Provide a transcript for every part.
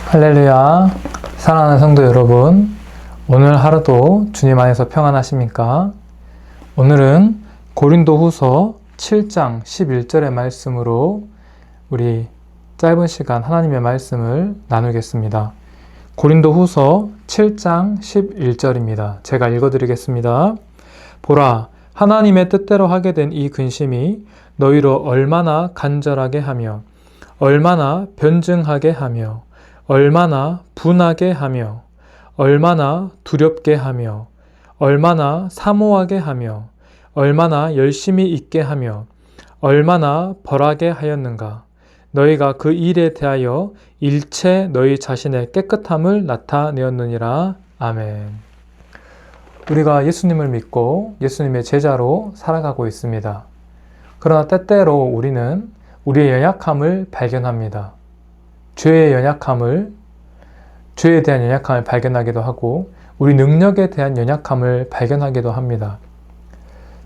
할렐루야. 사랑하는 성도 여러분, 오늘 하루도 주님 안에서 평안하십니까? 오늘은 고린도후서 7장 11절의 말씀으로 우리 짧은 시간 하나님의 말씀을 나누겠습니다. 고린도후서 7장 11절입니다. 제가 읽어드리겠습니다. 보라, 하나님의 뜻대로 하게 된 이 근심이 너희로 얼마나 간절하게 하며 얼마나 변증하게 하며 얼마나 분하게 하며 얼마나 두렵게 하며 얼마나 사모하게 하며 얼마나 열심히 있게 하며 얼마나 벌하게 하였는가. 너희가 그 일에 대하여 일체 너희 자신의 깨끗함을 나타내었느니라. 아멘. 우리가 예수님을 믿고 예수님의 제자로 살아가고 있습니다. 그러나 때때로 우리는 우리의 연약함을 발견합니다. 죄에 대한 연약함을 발견하기도 하고 우리 능력에 대한 연약함을 발견하기도 합니다.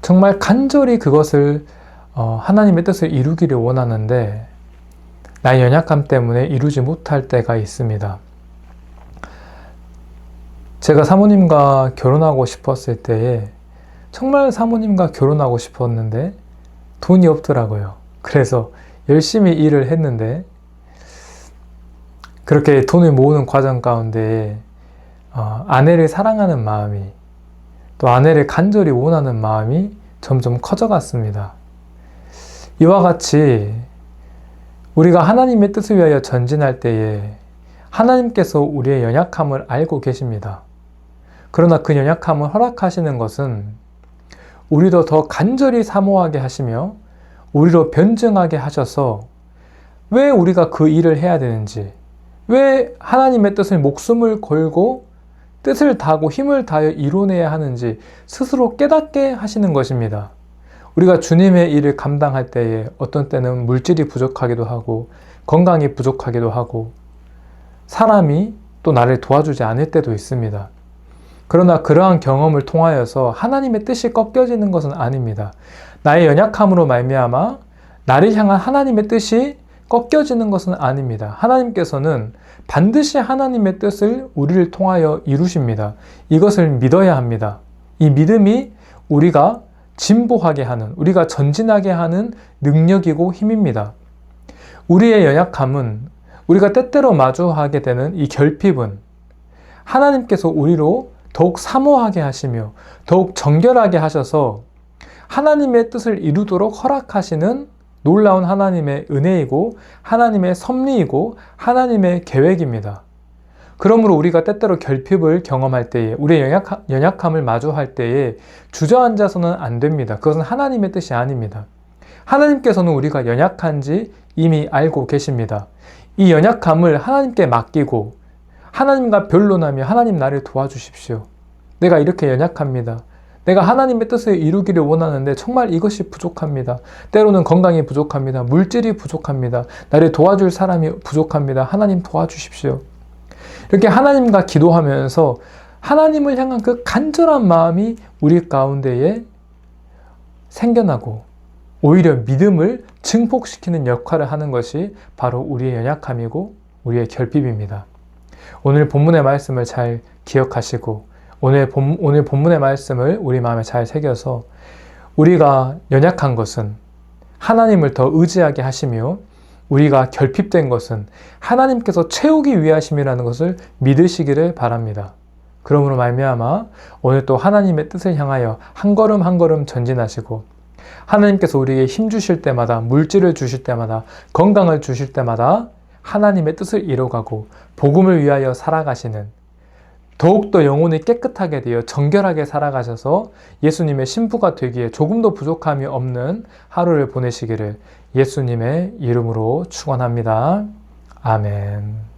정말 간절히 그것을 하나님의 뜻을 이루기를 원하는데 나의 연약함 때문에 이루지 못할 때가 있습니다. 제가 사모님과 결혼하고 싶었을 때에 정말 사모님과 결혼하고 싶었는데 돈이 없더라고요. 그래서 열심히 일을 했는데 그렇게 돈을 모으는 과정 가운데 아내를 사랑하는 마음이 또 아내를 간절히 원하는 마음이 점점 커져갔습니다. 이와 같이 우리가 하나님의 뜻을 위하여 전진할 때에 하나님께서 우리의 연약함을 알고 계십니다. 그러나 그 연약함을 허락하시는 것은 우리도 더 간절히 사모하게 하시며 우리로 변증하게 하셔서 왜 우리가 그 일을 해야 되는지, 왜 하나님의 뜻을 목숨을 걸고 뜻을 다하고 힘을 다하여 이뤄내야 하는지 스스로 깨닫게 하시는 것입니다. 우리가 주님의 일을 감당할 때에 어떤 때는 물질이 부족하기도 하고 건강이 부족하기도 하고 사람이 또 나를 도와주지 않을 때도 있습니다. 그러나 그러한 경험을 통하여서 하나님의 뜻이 꺾여지는 것은 아닙니다. 나의 연약함으로 말미암아 나를 향한 하나님의 뜻이 꺾여지는 것은 아닙니다. 하나님께서는 반드시 하나님의 뜻을 우리를 통하여 이루십니다. 이것을 믿어야 합니다. 이 믿음이 우리가 진보하게 하는, 우리가 전진하게 하는 능력이고 힘입니다. 우리의 연약함은 우리가 때때로 마주하게 되는 이 결핍은 하나님께서 우리로 더욱 사모하게 하시며 더욱 정결하게 하셔서 하나님의 뜻을 이루도록 허락하시는 놀라운 하나님의 은혜이고 하나님의 섭리이고 하나님의 계획입니다. 그러므로 우리가 때때로 결핍을 경험할 때에 우리의 연약함을 마주할 때에 주저앉아서는 안 됩니다. 그것은 하나님의 뜻이 아닙니다. 하나님께서는 우리가 연약한지 이미 알고 계십니다. 이 연약함을 하나님께 맡기고 하나님과 변론하며 하나님 나를 도와주십시오. 내가 이렇게 연약합니다. 내가 하나님의 뜻을 이루기를 원하는데 정말 이것이 부족합니다. 때로는 건강이 부족합니다. 물질이 부족합니다. 나를 도와줄 사람이 부족합니다. 하나님 도와주십시오. 이렇게 하나님과 기도하면서 하나님을 향한 그 간절한 마음이 우리 가운데에 생겨나고 오히려 믿음을 증폭시키는 역할을 하는 것이 바로 우리의 연약함이고 우리의 결핍입니다. 오늘 본문의 말씀을 잘 기억하시고 오늘 본문의 말씀을 우리 마음에 잘 새겨서 우리가 연약한 것은 하나님을 더 의지하게 하시며 우리가 결핍된 것은 하나님께서 채우기 위하심이라는 것을 믿으시기를 바랍니다. 그러므로 말미암아 오늘 또 하나님의 뜻을 향하여 한 걸음 한 걸음 전진하시고 하나님께서 우리에게 힘 주실 때마다 물질을 주실 때마다 건강을 주실 때마다 하나님의 뜻을 이뤄가고 복음을 위하여 살아가시는 더욱더 영혼이 깨끗하게 되어 정결하게 살아가셔서 예수님의 신부가 되기에 조금도 부족함이 없는 하루를 보내시기를 예수님의 이름으로 축원합니다. 아멘.